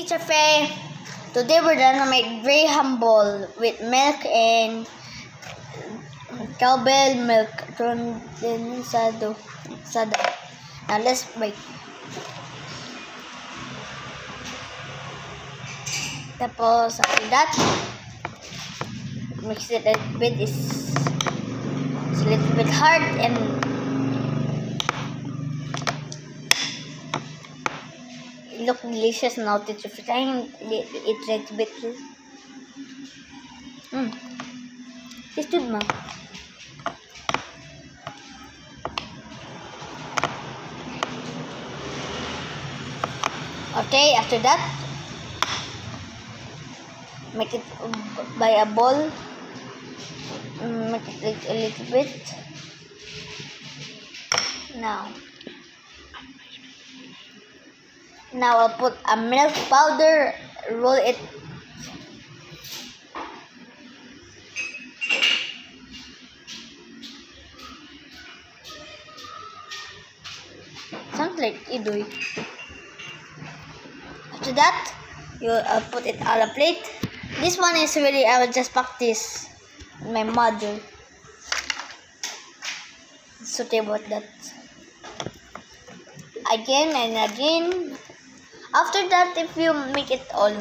Teacher Faye, today we're gonna make graham ball with milk and cowbell milk condensado. Now let's bake. Tapos after that, mix it a bit. It's a little bit hard and it looks delicious now. Teacher Faye, trying it a little bit. It's good, ma. Okay, after that, make it by a ball. Make it like a little bit. Now I'll put a milk powder, roll it. Sounds like idoy. After that, I'll put it on a plate. This one is really, I will just practice my mother. So about that. Again and again. After that, if you make it all.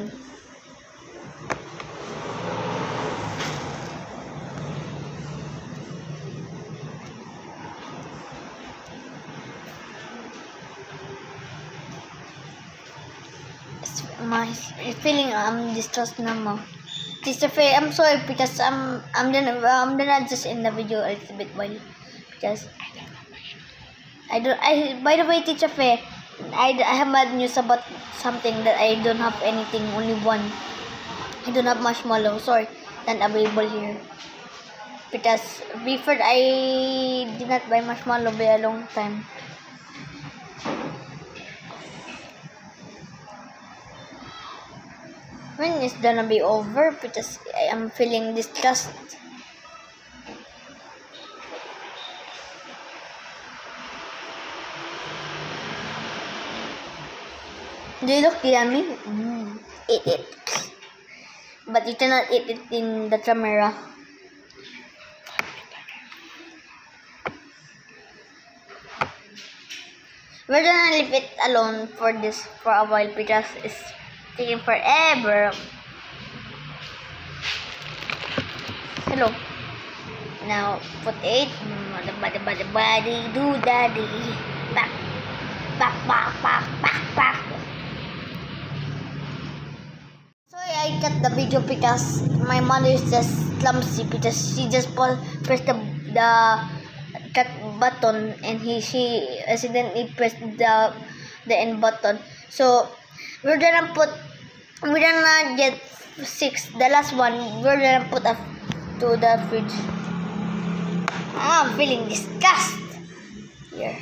My feeling I'm distressed now. Teacher Faye, I'm sorry because I'm gonna just end the video a little bit while because by the way, Teacher Faye, I have bad news about something that I don't have anything, only one. I don't have marshmallow, sorry, not available here. Because before I did not buy marshmallow by a long time. When it's gonna be over because I am feeling disgust. Do you look yummy? Eat it. But you cannot eat it in the camera. We're gonna leave it alone for a while because it's taking forever. Hello. Now put it. Body do daddy. Back. Sorry, I cut the video because my mother is just clumsy because she just pressed the cut button and she accidentally pressed the end button. So we're gonna get 6. The last one we're gonna put up to the fridge. I'm feeling disgust here.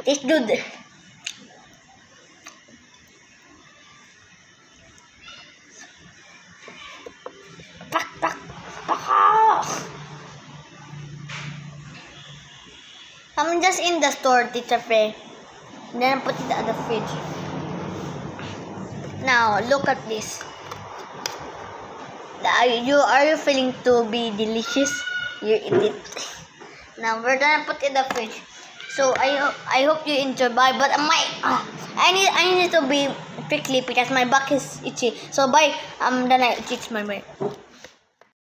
It's good. I'm just in the store, Teacher Faye. Then I put it at the fridge. Now look at this. Are you feeling to be delicious? You eat it. Now we're gonna put it in the fridge. So I hope you enjoy. Bye. But I need to be quickly because my back is itchy. So bye. I'm gonna itch my back.